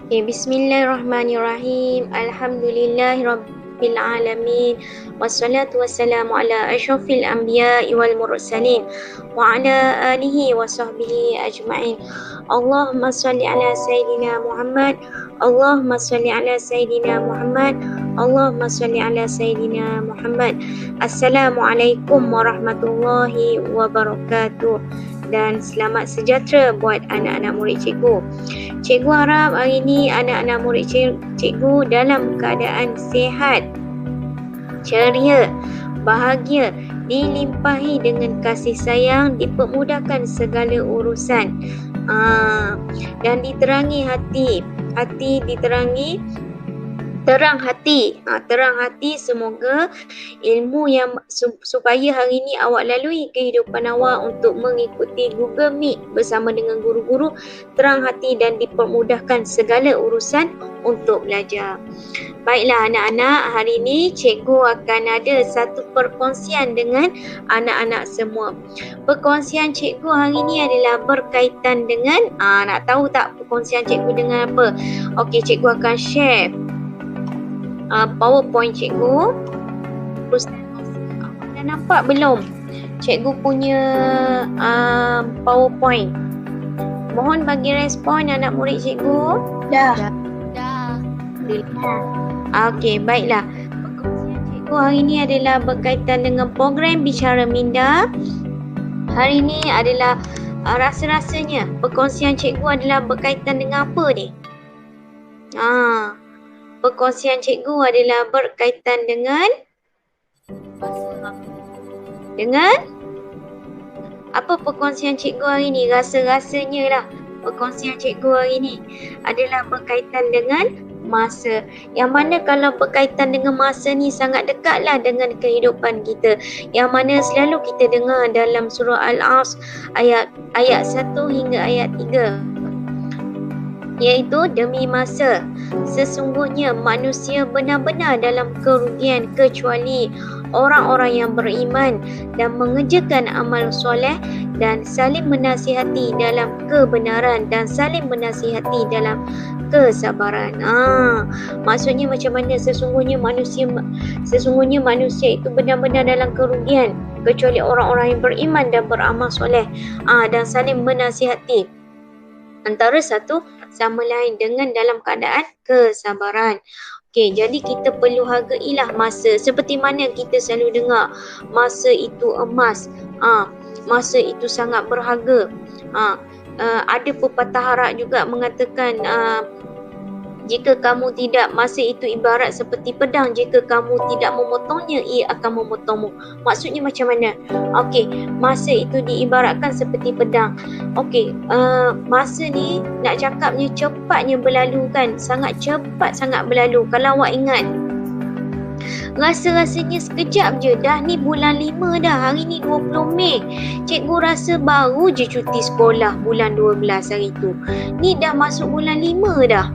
Okay, bismillahirrahmanirrahim. Alhamdulillahirabbil alamin. Wassalatu wassalamu ala asyrafil anbiya'i wal mursalin wa ala alihi wa sahbihi ajma'in. Allahumma salli ala sayyidina Muhammad. Allahumma salli ala sayyidina Muhammad. Allahumma salli ala sayyidina Muhammad. Assalamualaikum warahmatullahi wabarakatuh. Dan selamat sejahtera buat anak-anak murid cikgu. Cikgu harap hari ini anak-anak murid cikgu dalam keadaan sihat, ceria, bahagia, dilimpahi dengan kasih sayang, dipermudahkan segala urusan, dan diterangi hati diterangi terang hati. Terang hati, semoga ilmu yang supaya hari ini awak lalui kehidupan awak untuk mengikuti Google Meet bersama dengan guru-guru, terang hati dan dipermudahkan segala urusan untuk belajar. Baiklah anak-anak, hari ini cikgu akan ada satu perkongsian dengan anak-anak semua. Perkongsian cikgu hari ini adalah berkaitan dengan, nak tahu tak perkongsian cikgu dengan apa? Okey, cikgu akan share PowerPoint cikgu. Awak dah nampak belum cikgu punya PowerPoint? Mohon bagi respon anak murid cikgu. Dah. Okey, baiklah. Perkongsian cikgu hari ini adalah berkaitan dengan program Bicara Minda. Hari ini adalah rasa-rasanya perkongsian cikgu adalah berkaitan dengan apa ni? Perkongsian cikgu adalah berkaitan dengan apa perkongsian cikgu hari ni? Rasa-rasanya lah perkongsian cikgu hari ni adalah berkaitan dengan masa. Yang mana kalau berkaitan dengan masa ni sangat dekatlah dengan kehidupan kita. Yang mana selalu kita dengar dalam surah Al-Asr ayat 1 hingga ayat 3. Iaitu demi masa, sesungguhnya manusia benar-benar dalam kerugian kecuali orang-orang yang beriman dan mengerjakan amal soleh dan saling menasihati dalam kebenaran dan saling menasihati dalam kesabaran. Maksudnya macam mana? Sesungguhnya manusia itu benar-benar dalam kerugian kecuali orang-orang yang beriman dan beramal soleh dan saling menasihati antara satu sama lain dengan dalam keadaan kesabaran. Okey, jadi kita perlu hargailah masa. Seperti mana kita selalu dengar, masa itu emas. Masa itu sangat berharga. Ada pepatah harap juga mengatakan jika kamu tidak, masa itu ibarat seperti pedang. Jika kamu tidak memotongnya, ia akan memotongmu. Maksudnya macam mana? Okey, masa itu diibaratkan seperti pedang. Okey, masa ni nak cakapnya cepatnya berlalu kan? Sangat cepat sangat berlalu. Kalau awak ingat, rasa-rasanya sekejap je. Dah ni bulan 5 dah. Hari ni 20 Mei. Cikgu rasa baru je cuti sekolah bulan 12 hari tu. Ni dah masuk bulan 5 dah.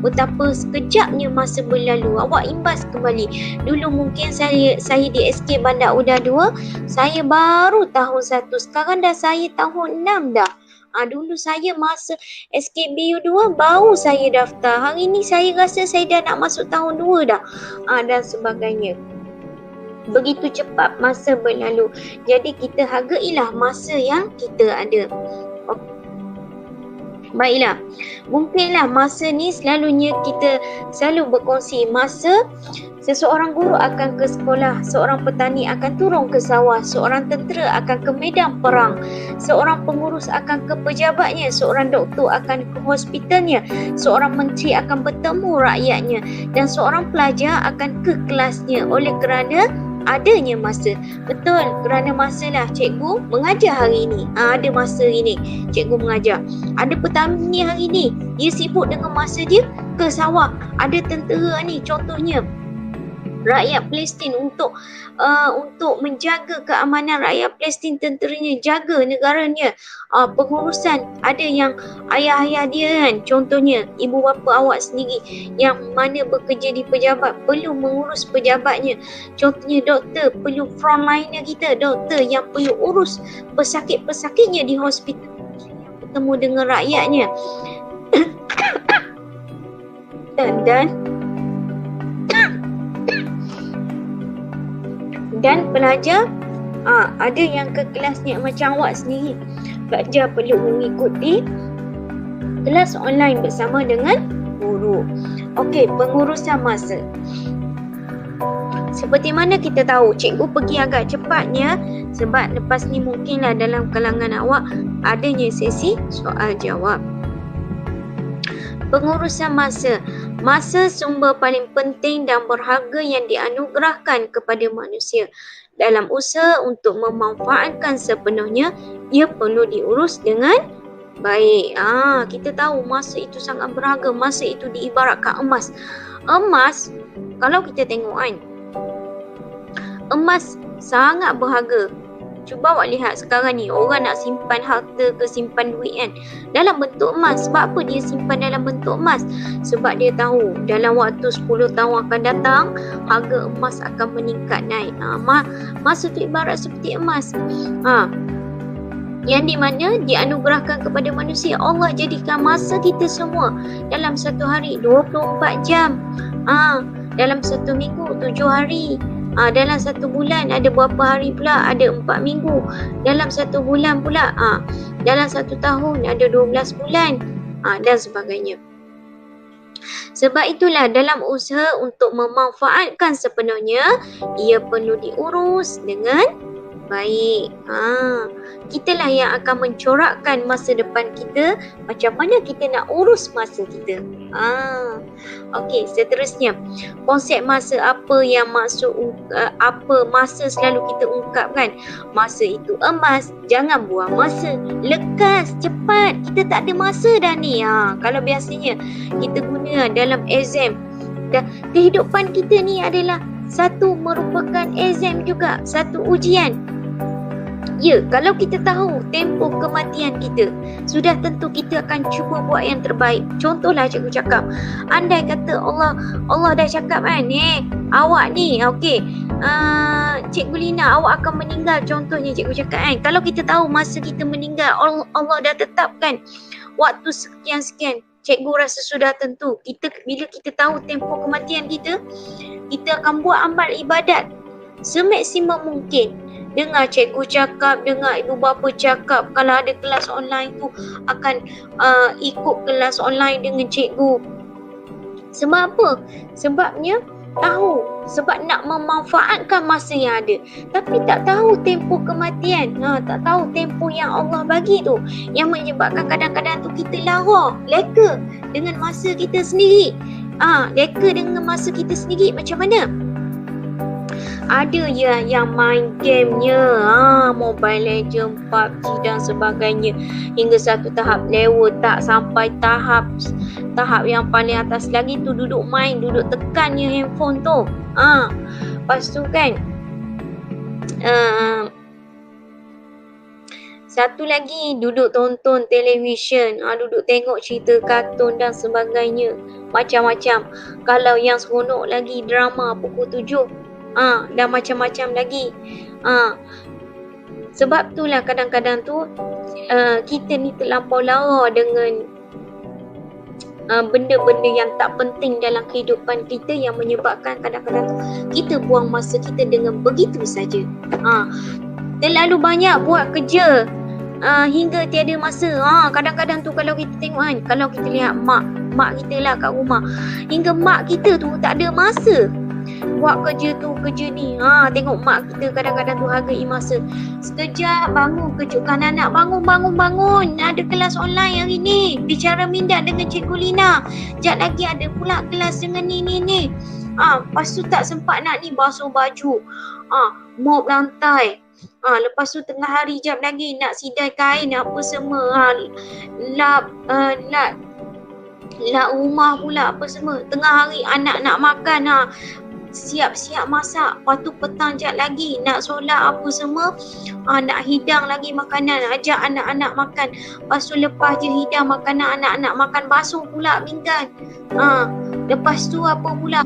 Betapa sekejapnya masa berlalu. Awak imbas kembali. Dulu mungkin saya di SK Bandar Udara 2, saya baru tahun 1. Sekarang dah saya tahun 6 dah. Dulu saya masa SKBU 2 baru saya daftar. Hari ni saya rasa saya dah nak masuk tahun 2 dah. Dan sebagainya. Begitu cepat masa berlalu. Jadi kita hargailah masa yang kita ada. Baiklah, mungkinlah masa ni selalunya kita selalu berkongsi masa. Seseorang guru akan ke sekolah, seorang petani akan turun ke sawah, seorang tentera akan ke medan perang, seorang pengurus akan ke pejabatnya, seorang doktor akan ke hospitalnya, seorang menteri akan bertemu rakyatnya dan seorang pelajar akan ke kelasnya. Oleh kerana adanya masa. Betul, kerana masalah cikgu mengajar hari ini. Ada masa hari ini cikgu mengajar. Ada petani hari ini, dia sibuk dengan masa dia ke sawah. Ada tentera ni contohnya rakyat Palestin untuk menjaga keamanan rakyat Palestin, tenteranya jaga negaranya. Pengurusan, ada yang ayah-ayah dia kan, contohnya ibu bapa awak sendiri yang mana bekerja di pejabat perlu mengurus pejabatnya. Contohnya doktor, perlu frontliner kita, doktor yang perlu urus pesakit-pesakitnya di hospital yang bertemu dengan rakyatnya. berkaitan dan pelajar ada yang ke kelasnya macam awak sendiri. Pelajar perlu mengikuti kelas online bersama dengan guru. Okey, pengurusan masa. Seperti mana kita tahu, cikgu pergi agak cepatnya sebab lepas ni mungkinlah dalam kalangan awak adanya sesi soal jawab. Pengurusan masa. Masa sumber paling penting dan berharga yang dianugerahkan kepada manusia. Dalam usaha untuk memanfaatkan sepenuhnya, ia perlu diurus dengan baik. Kita tahu masa itu sangat berharga. Masa itu diibaratkan emas. Emas, kalau kita tengok kan, emas sangat berharga. Cuba awak lihat sekarang ni, orang nak simpan harta ke simpan duit kan, dalam bentuk emas. Sebab apa dia simpan dalam bentuk emas? Sebab dia tahu dalam waktu 10 tahun akan datang, harga emas akan meningkat naik. Masa tu ibarat seperti emas. Yang di mana dianugerahkan kepada manusia. Allah jadikan masa kita semua dalam satu hari 24 jam. Dalam satu minggu 7 hari. Dalam satu bulan ada berapa hari pula? Ada 4 minggu. Dalam satu bulan pula, dalam satu tahun ada 12 bulan, dan sebagainya. Sebab itulah dalam usaha untuk memanfaatkan sepenuhnya, ia perlu diurus dengan baik. Kitalah yang akan mencorakkan masa depan kita, macam mana kita nak urus masa kita. Okey, seterusnya, konsep masa. Apa yang maksud, apa masa selalu kita ungkapkan? Masa itu emas, jangan buang masa. Lekas, cepat, kita tak ada masa dah ni. Kalau biasanya kita guna dalam exam, kehidupan kita ni adalah satu merupakan exam juga, satu ujian. Ya, kalau kita tahu tempoh kematian kita, sudah tentu kita akan cuba buat yang terbaik. Contohlah cikgu cakap, andai kata Allah dah cakap kan, awak ni, okey, Cikgu Lina, awak akan meninggal. Contohnya cikgu cakap kan, kalau kita tahu masa kita meninggal, Allah dah tetapkan waktu sekian-sekian, cikgu rasa sudah tentu bila kita tahu tempoh kematian kita, kita akan buat amal ibadat semaksimum mungkin. Dengar cikgu cakap, dengar ibu bapa cakap, kalau ada kelas online tu akan ikut kelas online dengan cikgu. Sebab apa? Sebabnya tahu, sebab nak memanfaatkan masa yang ada. Tapi tak tahu tempoh kematian, tak tahu tempoh yang Allah bagi tu, yang menyebabkan kadang-kadang tu kita lara, leka dengan masa kita sendiri. Leka dengan masa kita sendiri macam mana? Ada yang main gamenya, Mobile Legends, PUBG dan sebagainya, hingga satu tahap level tak sampai tahap yang paling atas lagi tu, duduk main, duduk tekannya handphone tu. Lepas tu kan, satu lagi duduk tonton televisyen, duduk tengok cerita kartun dan sebagainya, macam-macam. Kalau yang seronok lagi, drama pukul 7. Dan macam-macam lagi. Sebab itulah kadang-kadang tu kita ni terlampau lara dengan benda-benda yang tak penting dalam kehidupan kita, yang menyebabkan kadang-kadang tu kita buang masa kita dengan begitu saja. Terlalu banyak buat kerja hingga tiada masa. Kadang-kadang tu kalau kita tengok kan, kalau kita lihat mak kita lah kat rumah, hingga mak kita tu tak ada masa buat kerja tu, kerja ni. Tengok mak kita kadang-kadang tu hargai masa. Sekejap bangun, kejutkan anak, bangun. Ada kelas online hari ni, bicara minda dengan Cikgu Lina. Sekejap lagi ada pula kelas dengan ni. Lepas tu tak sempat nak ni, basuh baju, mop lantai. Lepas tu tengah hari jap lagi nak sidai kain apa semua. Lap rumah pula apa semua. Tengah hari anak nak makan, siap-siap masak. Lepas tu petang jap lagi nak solat apa semua, nak hidang lagi makanan, ajak anak-anak makan. Lepas tu lepas je hidang makanan, anak-anak makan, basuh pula pinggan. Lepas tu apa pula,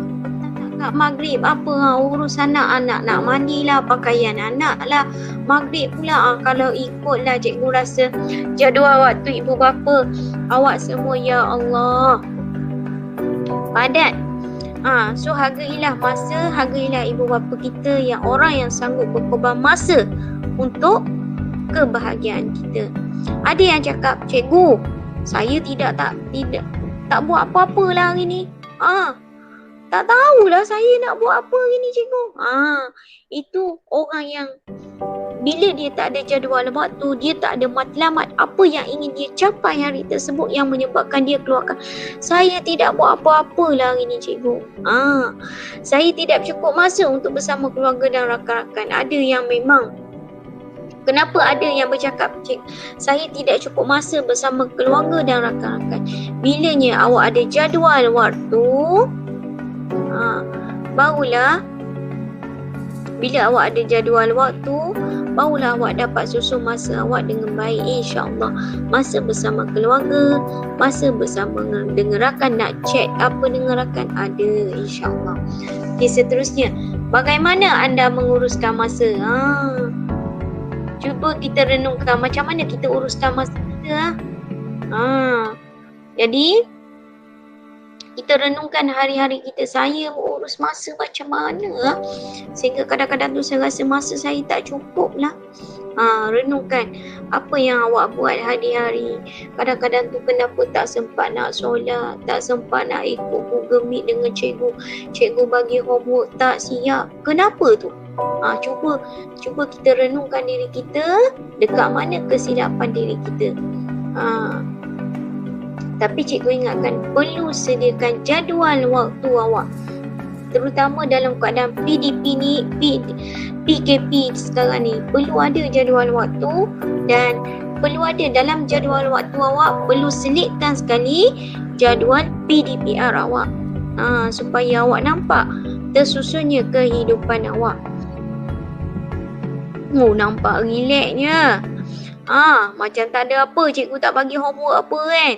kat maghrib apa, urus anak-anak, nak mandilah, pakaian anak lah, maghrib pula. Kalau ikutlah cikgu rasa jadual waktu ibu bapa awak semua, ya Allah, padat. So hargailah masa, hargailah ibu bapa kita, yang orang yang sanggup berkorban masa untuk kebahagiaan kita. Ada yang cakap, cikgu, saya tidak buat apa-apa lah hari ni. Tak tahulah saya nak buat apa hari ni, cikgu. Itu orang yang bila dia tak ada jadual waktu, dia tak ada matlamat apa yang ingin dia capai hari tersebut, yang menyebabkan dia keluarkan, saya tidak buat apa-apa lah hari ni, cikgu. Saya tidak cukup masa untuk bersama keluarga dan rakan-rakan. Ada yang memang, kenapa ada yang bercakap, cik, saya tidak cukup masa bersama keluarga dan rakan-rakan? Bilanya awak ada jadual waktu, barulah, bila awak ada jadual waktu, barulah awak dapat susun masa awak dengan baik, insya-Allah. Masa bersama keluarga, masa bersama dengan rakan, nak chat apa dengan rakan, ada, insya-Allah. Okay, seterusnya, bagaimana anda menguruskan masa? Cuba kita renungkan macam mana kita uruskan masa kita. Jadi kita renungkan hari-hari kita, saya urus masa macam mana sehingga kadang-kadang tu saya rasa masa saya tak cukup lah. Renungkan apa yang awak buat hari-hari. Kadang-kadang tu kenapa tak sempat nak solat, tak sempat nak ikut Google Meet dengan cikgu, cikgu bagi homework tak siap, kenapa tu? Cuba kita renungkan diri kita, dekat mana kesilapan diri kita. Tapi cikgu ingatkan, perlu sediakan jadual waktu awak, terutama dalam keadaan PDP ni, PKP sekarang ni. Perlu ada jadual waktu, dan perlu ada dalam jadual waktu awak, perlu selitkan sekali jadual PDPR awak, supaya awak nampak tersusunnya kehidupan awak. Nampak relaxnya. Macam tak ada apa, cikgu tak bagi homework apa kan.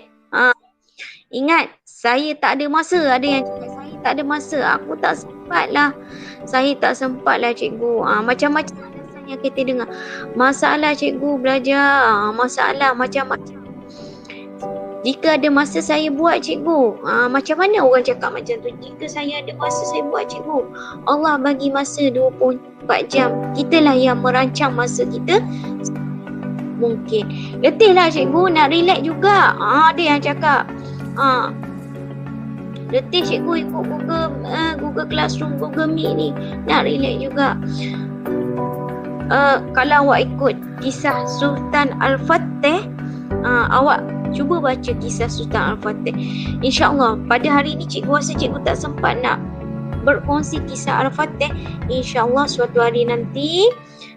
Ingat, saya tak ada masa. Ada yang cakap, saya tak ada masa, aku tak sempat lah. Saya tak sempat lah, cikgu. Macam-macam alasan yang kita dengar. Masalah cikgu belajar, masalah macam-macam. Jika ada masa saya buat, cikgu. Macam mana orang cakap macam tu? Jika saya ada masa saya buat, cikgu. Allah bagi masa 24 jam. Kitalah yang merancang masa kita mungkin. Letih lah cikgu, nak relax juga. Ada yang cakap, letih cikgu ikut Google Classroom, Google Meet ni, nak relax juga. Kalau awak ikut kisah Sultan Al-Fatih, awak cuba baca kisah Sultan Al-Fatih. InsyaAllah pada hari ni cikgu rasa cikgu tak sempat nak berkongsi kisah Al-Fatih. InsyaAllah suatu hari nanti,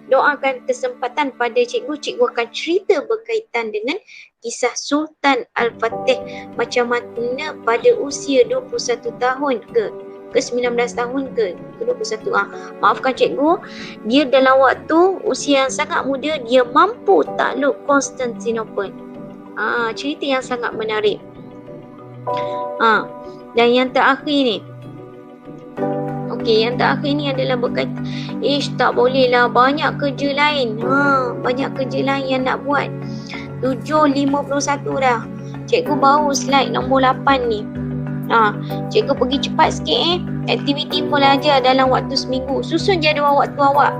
doakan kesempatan pada cikgu akan cerita berkaitan dengan kisah Sultan Al-Fatih. Macam mana pada usia 21 tahun ke 19 tahun ke 21. Maafkan cikgu, dia dalam waktu usia yang sangat muda, dia mampu takluk Konstantinopel. Cerita yang sangat menarik. Dan yang terakhir ni, yang terakhir ni adalah berkaitan, tak boleh lah, banyak kerja lain. Banyak kerja lain yang nak buat. 7.51 dah. Cikgu baru slide nombor 8 ni. Cikgu pergi cepat sikit Aktiviti pelajar dalam waktu seminggu. Susun jadual waktu awak.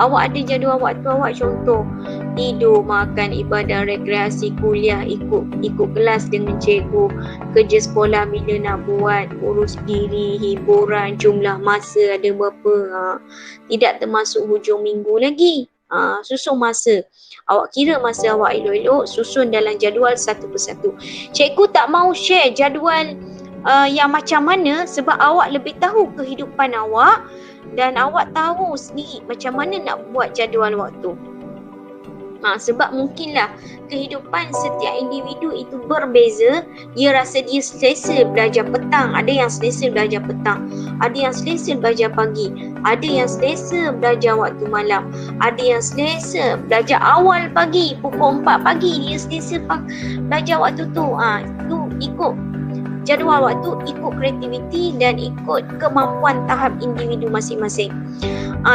Awak ada jadual waktu awak, contoh tidur, makan, ibadah, rekreasi, kuliah, ikut kelas dengan cikgu, kerja sekolah bila nak buat, urus diri, hiburan, jumlah masa ada berapa. Tidak termasuk hujung minggu lagi. Susun masa. Awak kira masa awak elok-elok, susun dalam jadual satu persatu. Cikgu tak mau share jadual yang macam mana, sebab awak lebih tahu kehidupan awak dan awak tahu sendiri macam mana nak buat jadual waktu. Sebab mungkinlah kehidupan setiap individu itu berbeza. Dia rasa dia selesa belajar petang, ada yang selesa belajar petang, ada yang selesa belajar pagi, ada yang selesa belajar waktu malam, ada yang selesa belajar awal pagi, pukul 4 pagi dia selesa belajar waktu tu. Itu ikut jadual waktu, ikut kreativiti dan ikut kemampuan tahap individu masing-masing.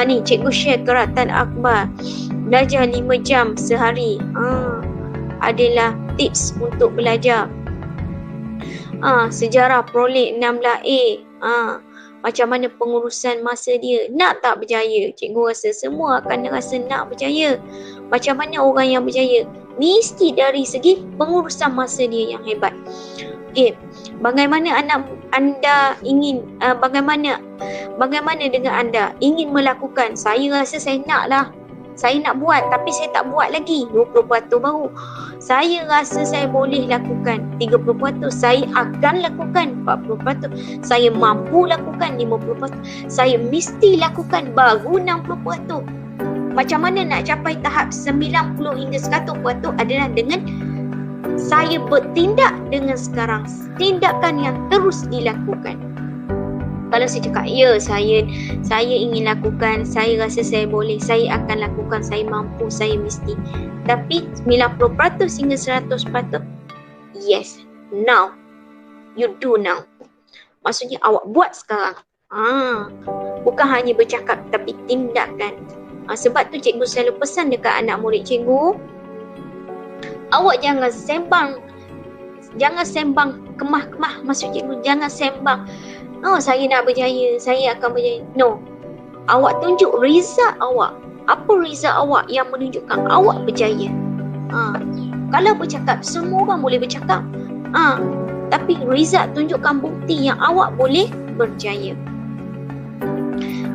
Ni cikgu share keratan akhbar. Belajar 5 jam sehari adalah tips untuk belajar. Sejarah prolet 16A. Macam mana pengurusan masa dia. Nak tak berjaya? Cikgu rasa semua akan rasa nak berjaya. Macam mana orang yang berjaya? Mesti dari segi pengurusan masa dia yang hebat. Okey, bagaimana anda ingin bagaimana dengan anda ingin melakukan? Saya rasa saya naklah. Saya nak buat tapi saya tak buat lagi. 20% baru. Saya rasa saya boleh lakukan 30%. Saya akan lakukan 40%. Saya mampu lakukan 50%. Saya mesti lakukan baru 60%. Macam mana nak capai tahap 90 hingga 100% adalah dengan saya bertindak dengan sekarang. Tindakan yang terus dilakukan. Kalau saya cakap, ya saya ingin lakukan, saya rasa saya boleh, saya akan lakukan, saya mampu, saya mesti. Tapi 90% hingga 100%, yes, now. You do now. Maksudnya awak buat sekarang. Bukan hanya bercakap tapi tindakan. Sebab tu cikgu selalu pesan dekat anak murid cikgu, awak jangan sembang kemah-kemah. Maksud cikgu, jangan sembang, saya nak berjaya, saya akan berjaya. No. Awak tunjuk result awak. Apa result awak yang menunjukkan awak berjaya? Kalau bercakap, semua orang boleh bercakap. Tapi result tunjukkan bukti yang awak boleh berjaya.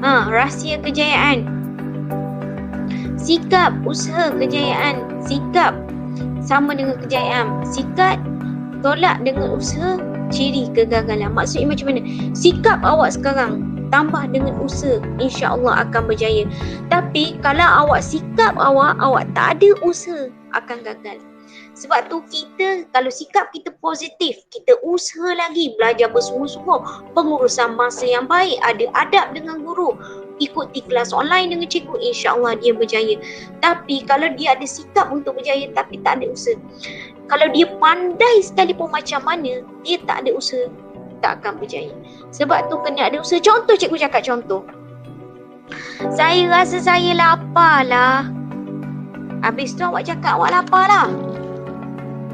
Rahsia kejayaan. Sikap, usaha, kejayaan. Sikap sama dengan kejayaan. Sikap tolak dengan usaha, ciri kegagalan. Maksudnya macam mana? Sikap awak sekarang tambah dengan usaha, insya-Allah akan berjaya. Tapi kalau awak sikap awak tak ada usaha, akan gagal. Sebab tu kita, kalau sikap kita positif, kita usaha lagi, belajar bersungguh-sungguh, pengurusan masa yang baik, ada adab dengan guru, ikuti kelas online dengan cikgu, insya-Allah dia berjaya. Tapi kalau dia ada sikap untuk berjaya tapi tak ada usaha, kalau dia pandai sekalipun macam mana, dia tak ada usaha, tak akan berjaya. Sebab tu kena ada usaha. Contoh, cikgu cakap contoh. Saya rasa saya lapar lah. Habis tu awak cakap awak lapar lah.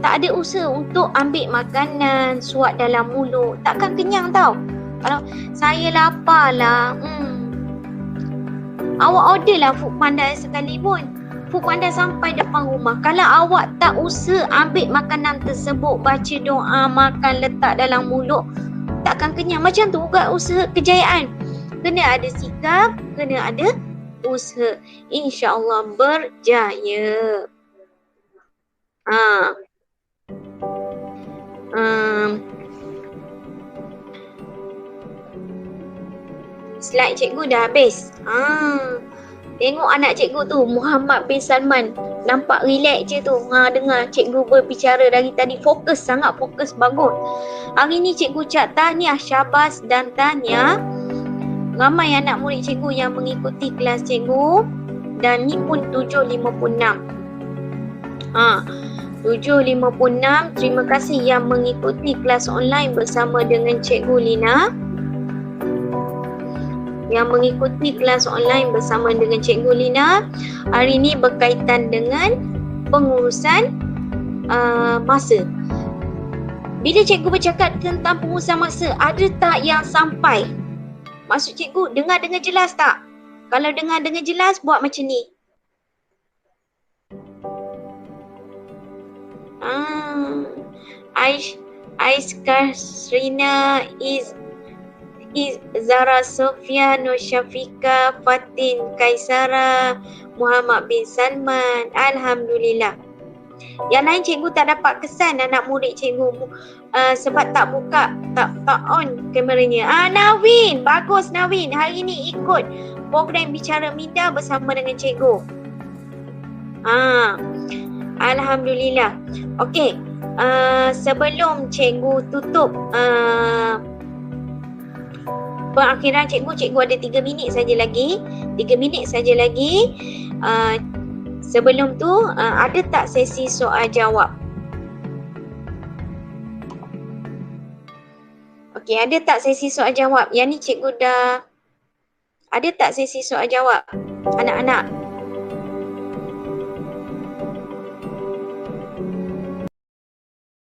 Tak ada usaha untuk ambil makanan, suap dalam mulut. Takkan kenyang tau. Kalau saya lapar lah, awak order lah Foodpanda sekalipun. Foodpanda sampai depan rumah. Kalau awak tak usaha ambil makanan tersebut, baca doa, makan, letak dalam mulut, takkan kenyang. Macam tu juga usaha kejayaan. Kena ada sikap, kena ada usaha. InsyaAllah berjaya. Slide cikgu dah habis. Tengok anak cikgu tu, Muhammad bin Salman. Nampak relax je tu. Dengar cikgu berbicara dari tadi. Fokus, sangat fokus, bagus. Hari ni cikgu ucap tahniah, syabas dan tahniah. Ramai anak murid cikgu yang mengikuti kelas cikgu. Dan ni pun 7.56. 7.56. Terima kasih yang mengikuti kelas online bersama dengan Cikgu Lina. Yang mengikuti kelas online bersama dengan Cikgu Lina. Hari ini berkaitan dengan pengurusan masa. Bila cikgu bercakap tentang pengurusan masa, ada tak yang sampai? Maksud cikgu, dengar jelas tak? Kalau dengar jelas, buat macam ni. Aiskar Srina is Zara Sofia Nur Syafika Fatin Kaisara Muhammad bin Salman. Alhamdulillah. Yang lain cikgu tak dapat kesan anak murid cikgu sebab tak buka, tak on kameranya. Nawin, bagus Nawin. Hari ni ikut program Bicara Minda bersama dengan cikgu. Alhamdulillah. Okey. Sebelum cikgu tutup perakhiran cikgu ada 3 minit saja lagi. 3 minit saja lagi. Sebelum tu ada tak sesi soal jawab? Okey, ada tak sesi soal jawab? Yang ni cikgu dah. Ada tak sesi soal jawab? Anak-anak.